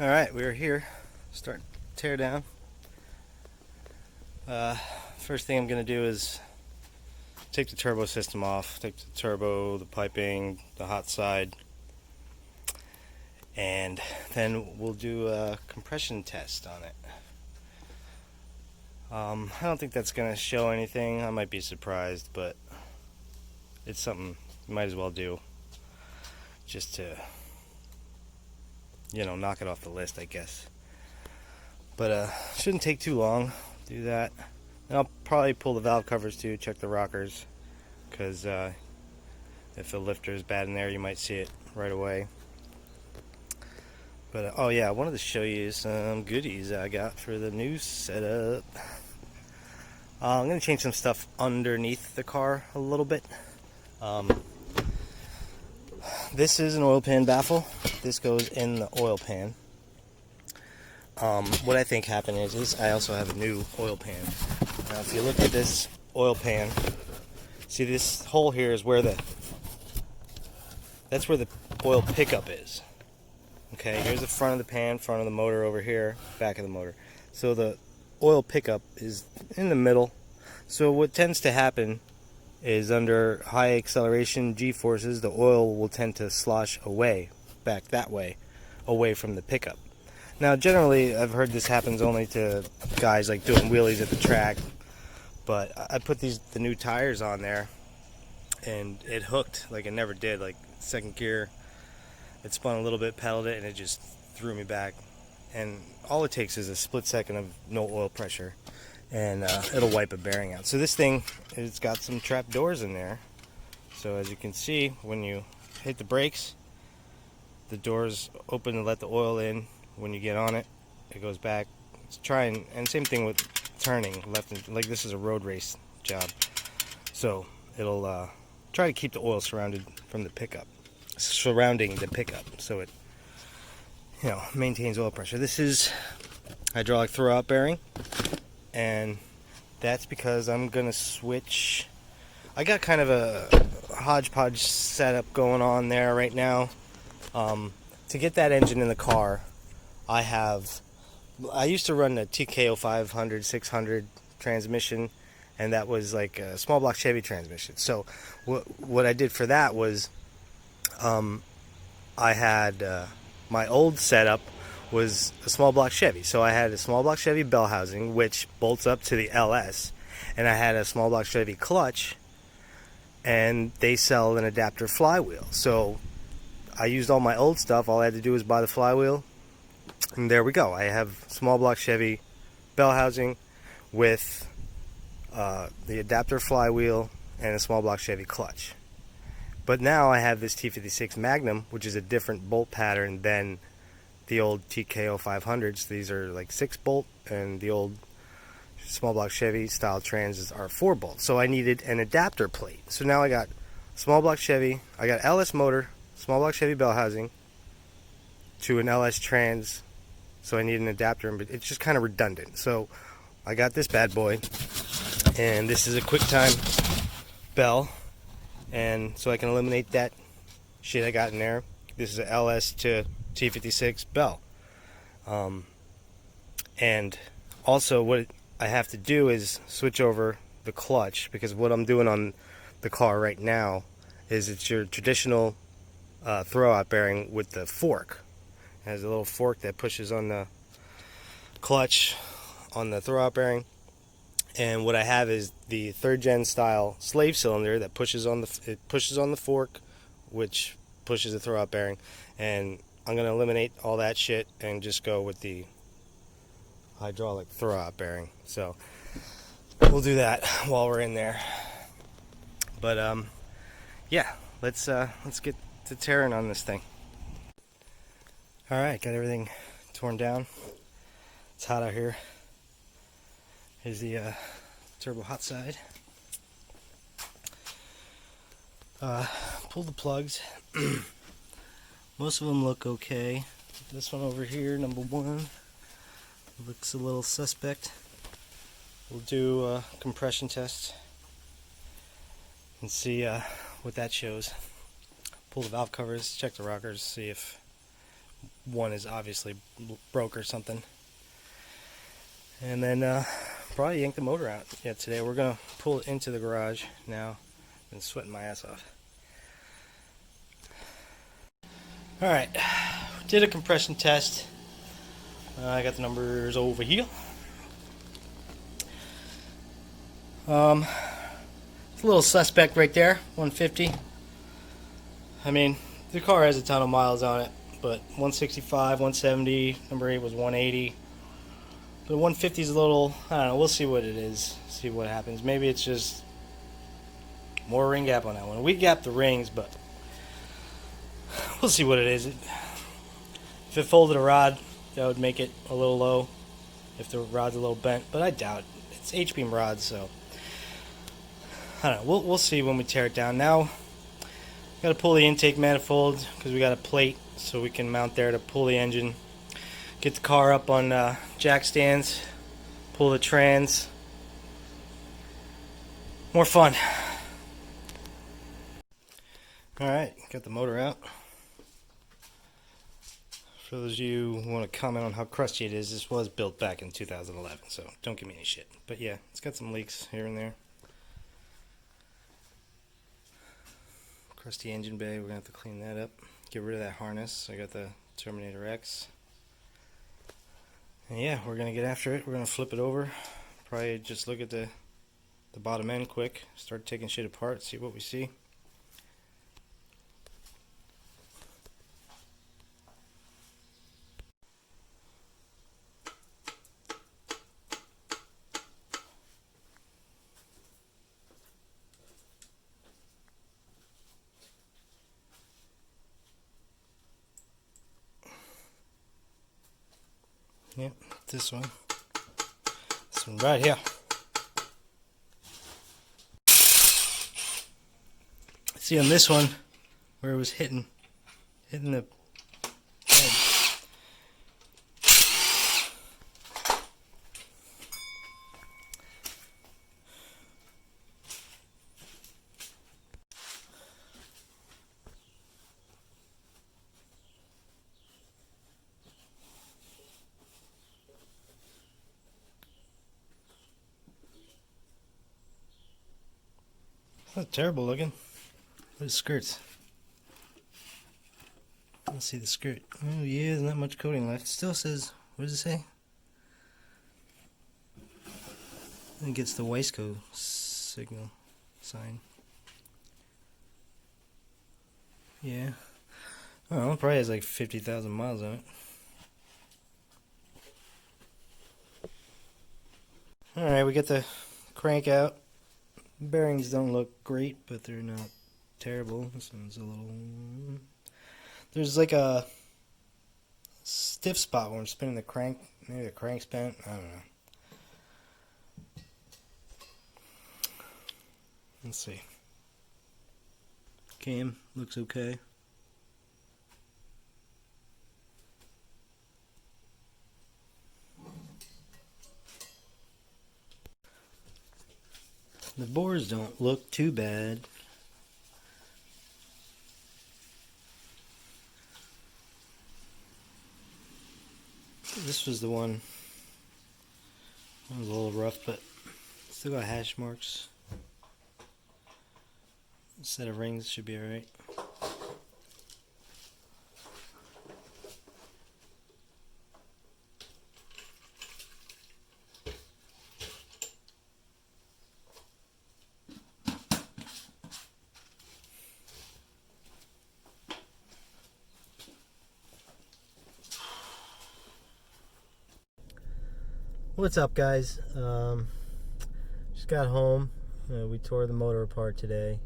Alright, we're here. Start tear down. First thing I'm going to do is take the turbo system off. Take the turbo, the piping, the hot side, and then we'll do a compression test on it. I don't think that's going to show anything. I might be surprised, but it's something you might as well do just to, knock it off the list, I guess. But shouldn't take too long. Do that. And I'll probably pull the valve covers too, check the rockers, because if the lifter is bad in there, you might see it right away. But oh yeah, I wanted to show you some goodies I got for the new setup. I'm going to change some stuff underneath the car a little bit. This is an oil pan baffle. This goes in the oil pan. What I think happened is I also have a new oil pan. Now if you look at this oil pan, see this hole here is that's where the oil pickup is. Okay, here's the front of the pan, front of the motor over here, back of the motor. So the oil pickup is in the middle. So what tends to happen is under high acceleration G-forces, the oil will tend to slosh away, back that way, away from the pickup. Now generally I've heard this happens only to guys like doing wheelies at the track, but I put the new tires on there and it hooked like it never did. Like second gear, it spun a little bit, pedaled it, and it just threw me back. And all it takes is a split second of no oil pressure, and it'll wipe a bearing out. So this thing, it's got some trap doors in there. So as you can see, when you hit the brakes, the doors open to let the oil in. When you get on it, it goes back. It's trying, and same thing with turning left and like this is a road race job. So it'll try to keep the oil surrounding the pickup, so it maintains oil pressure. This is hydraulic throwout bearing, and that's because I'm gonna switch. I got kind of a hodgepodge setup going on there right now. To get that engine in the car, I used to run a TKO 500 600 transmission, and that was like a small block Chevy transmission. So what I did for that was I had my old setup was a small block Chevy. So I had a small block Chevy bell housing which bolts up to the LS, and I had a small block Chevy clutch, and they sell an adapter flywheel. So I used all my old stuff. All I had to do was buy the flywheel, and there we go. I have small block Chevy bell housing with the adapter flywheel and a small block Chevy clutch. But now I have this T56 Magnum, which is a different bolt pattern than the old TKO 500s. These are like 6 bolt, and the old small block Chevy style trans are 4 bolt. So I needed an adapter plate. So now I got small block Chevy, I got LS motor, small block Chevy bell housing to an LS trans. So I need an adapter, but it's just kind of redundant. So I got this bad boy, and this is a QuickTime bell, and so I can eliminate that shit I got in there. This is a LS to T56 bell. And also what I have to do is switch over the clutch, because what I'm doing on the car right now is it's your traditional throwout bearing with the fork. It has a little fork that pushes on the clutch on the throwout bearing, and what I have is the 3rd gen style slave cylinder that pushes on the fork, which pushes the throwout bearing. And I'm going to eliminate all that shit and just go with the hydraulic throwout bearing. So we'll do that while we're in there. But yeah, let's get to tearing on this thing. All right, got everything torn down. It's hot out here. Here's the turbo hot side. Pull the plugs. Most of them look okay. This one over here, number 1, looks a little suspect. We'll do a compression test and see what that shows. Pull the valve covers, check the rockers, see if one is obviously broke or something. And then probably yank the motor out. Yeah, today we're gonna pull it into the garage now. Been sweating my ass off. Alright, did a compression test. I got the numbers over here. It's a little suspect right there, 150. I mean, the car has a ton of miles on it, but 165, 170, number 8 was 180. But 150 is a little, I don't know, we'll see what it is, see what happens. Maybe it's just more ring gap on that one. We gapped the rings, but we'll see what it is. If it folded a rod, that would make it a little low, if the rod's a little bent, but I doubt it. It's H-beam rods, so I don't know, we'll see when we tear it down. Now, got to pull the intake manifold, because we got a plate, so we can mount there to pull the engine. Get the car up on jack stands, pull the trans. More fun. Alright, got the motor out. For those of you who want to comment on how crusty it is, this was built back in 2011, so don't give me any shit. But yeah, it's got some leaks here and there. Crusty engine bay, we're going to have to clean that up. Get rid of that harness. I got the Terminator X. And yeah, we're going to get after it. We're going to flip it over. Probably just look at the bottom end quick. Start taking shit apart, see what we see. Yep, this one. This one right here. See on this one where it was hitting the head. That's terrible looking. Look at the skirts. Let's see the skirt. Oh yeah, there's not much coating left. It still says, what does it say? And it gets the Weisco signal sign. Yeah. Oh, it probably has like 50,000 miles on it. Alright, we get the crank out. Bearings don't look great, but they're not terrible. This one's a little... There's like a stiff spot when I'm spinning the crank. Maybe the crank's bent. I don't know. Let's see. Cam looks okay. The bores don't look too bad. This was the one. It was a little rough, but still got hash marks. A set of rings should be alright. What's up, guys? Just got home. We tore the motor apart today,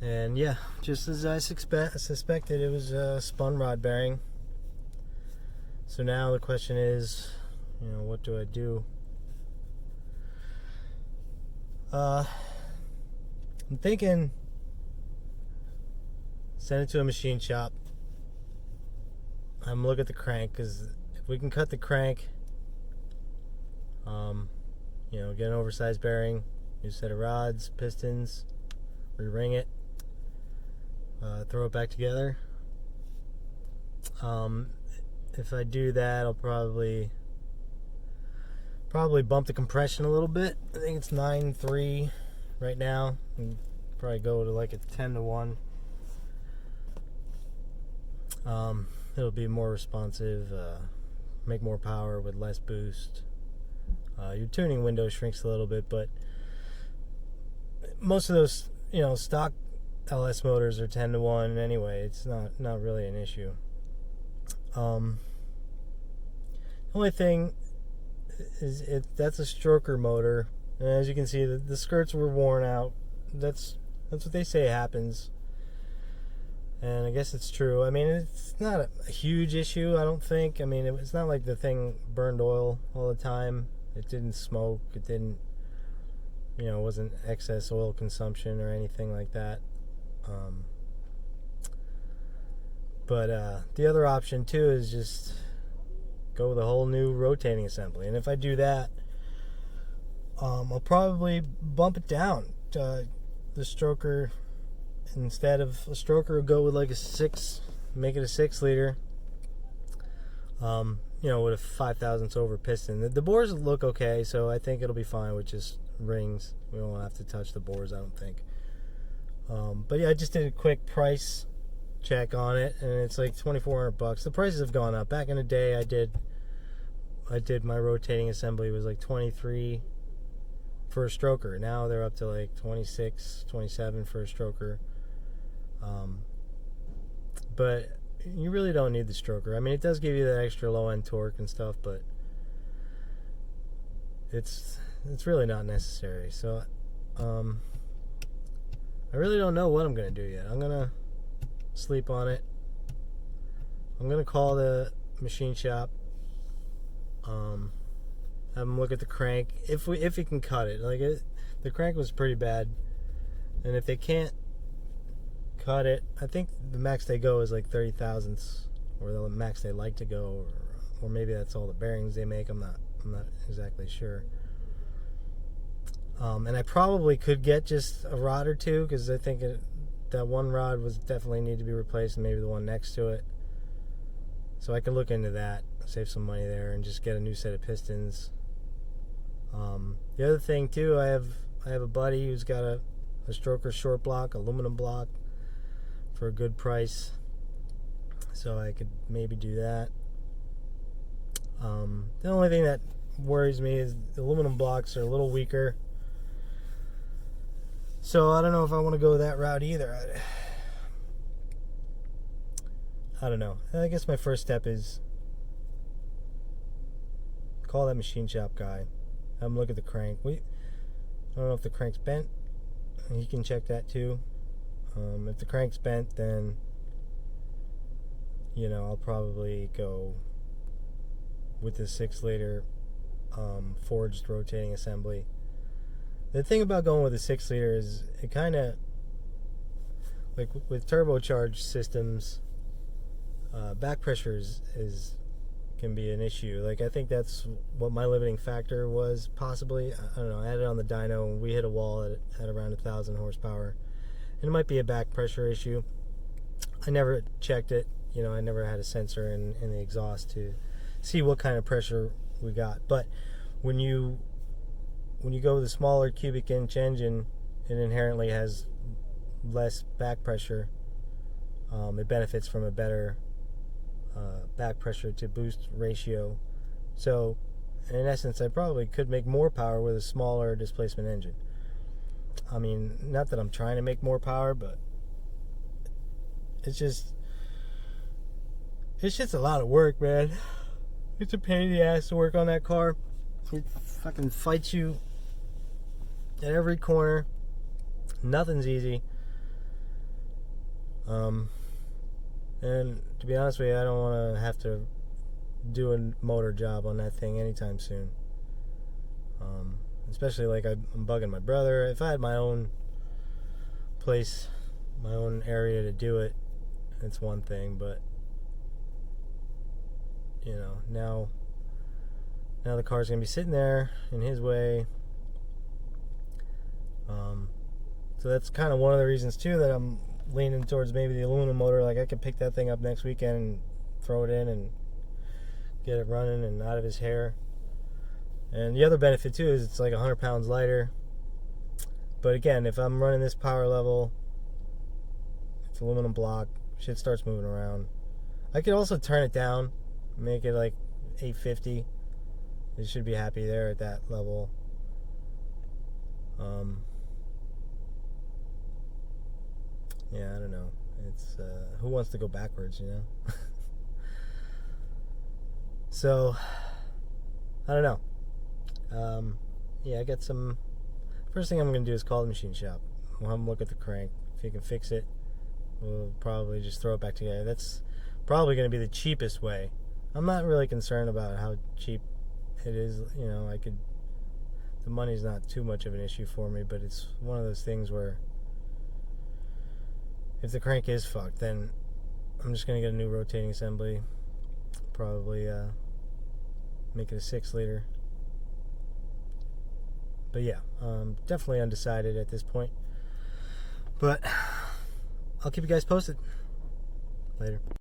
and yeah, just as I suspected, it was a spun rod bearing. So now the question is, what do I do? I'm thinking send it to a machine shop. I'm looking at the crank, because if we can cut the crank, get an oversized bearing, new set of rods, pistons, re-ring it, throw it back together, If I do that, I'll probably bump the compression a little bit. I think it's 9.3 right now. And probably go to like a 10-to-1. It'll be more responsive, make more power with less boost. Your tuning window shrinks a little bit, but most of those, stock LS motors are 10-to-1 anyway. It's not really an issue. The only thing is that's a stroker motor, and as you can see, the skirts were worn out. That's what they say happens, and I guess it's true. I mean, it's not a huge issue, I don't think. I mean, it's not like the thing burned oil all the time. It didn't smoke. It didn't, wasn't excess oil consumption or anything like that. But the other option too is just go with a whole new rotating assembly. And if I do that, I'll probably bump it down. The stroker, instead of a stroker, will go with like a 6, make it a 6-liter. With a 5 thousandths over piston. The bores look okay, so I think it'll be fine with just rings. We won't have to touch the bores, I don't think. But yeah, I just did a quick price check on it, and it's like $2,400. The prices have gone up. Back in the day, I did my rotating assembly was like $23 for a stroker. Now they're up to like $26, $27 for a stroker. But you really don't need the stroker. I mean, it does give you that extra low end torque and stuff, but it's really not necessary. So I really don't know what I'm gonna do yet. I'm gonna sleep on it. I'm gonna call the machine shop, have them look at the crank if we can cut it. The crank was pretty bad, and if they can't cut it, I think the max they go is like 30 thousandths, or the max they like to go, or maybe that's all the bearings they make. I'm not exactly sure. And I probably could get just a rod or two, because I think that one rod was definitely need to be replaced, and maybe the one next to it. So I could look into that, save some money there, and just get a new set of pistons. The other thing too, I have a buddy who's got a stroker short block, aluminum block, for a good price, so I could maybe do that. The only thing that worries me is the aluminum blocks are a little weaker, so I don't know if I want to go that route either. I don't know. I guess my first step is call that machine shop guy, have him look at the crank. I don't know if the crank's bent. He can check that too. If the crank's bent, then I'll probably go with the 6-liter forged rotating assembly. The thing about going with a 6-liter is it kind of, like with turbocharged systems, back pressure can be an issue. Like, I think that's what my limiting factor was, possibly. I don't know. I had it on the dyno, and we hit a wall at around 1,000 horsepower. And it might be a back pressure issue. I never checked it. I never had a sensor in the exhaust to see what kind of pressure we got. But when you go with a smaller cubic inch engine, it inherently has less back pressure. It benefits from a better back pressure to boost ratio. So in essence, I probably could make more power with a smaller displacement engine. I mean, not that I'm trying to make more power, but it's just a lot of work, man. It's a pain in the ass to work on that car. It fucking fights you at every corner. Nothing's easy. And to be honest with you, I don't want to have to do a motor job on that thing anytime soon. Especially like I'm bugging my brother. If I had my own place, my own area to do it, it's one thing, but now the car's gonna be sitting there in his way. So that's kind of one of the reasons too that I'm leaning towards maybe the aluminum motor. Like, I could pick that thing up next weekend and throw it in and get it running and out of his hair. And the other benefit too is it's like 100 pounds lighter. But again, if I'm running this power level, it's aluminum block, shit starts moving around. I could also turn it down, make it like 850. It should be happy there at that level. Yeah, I don't know. It's who wants to go backwards, you know? So I don't know. Yeah, I got some. First thing I'm gonna do is call the machine shop. We'll have them look at the crank. If he can fix it, we'll probably just throw it back together. That's probably gonna be the cheapest way. I'm not really concerned about how cheap it is. You know, the money's not too much of an issue for me, but it's one of those things where if the crank is fucked, then I'm just gonna get a new rotating assembly. Probably make it a 6-liter. But yeah, definitely undecided at this point. But I'll keep you guys posted. Later.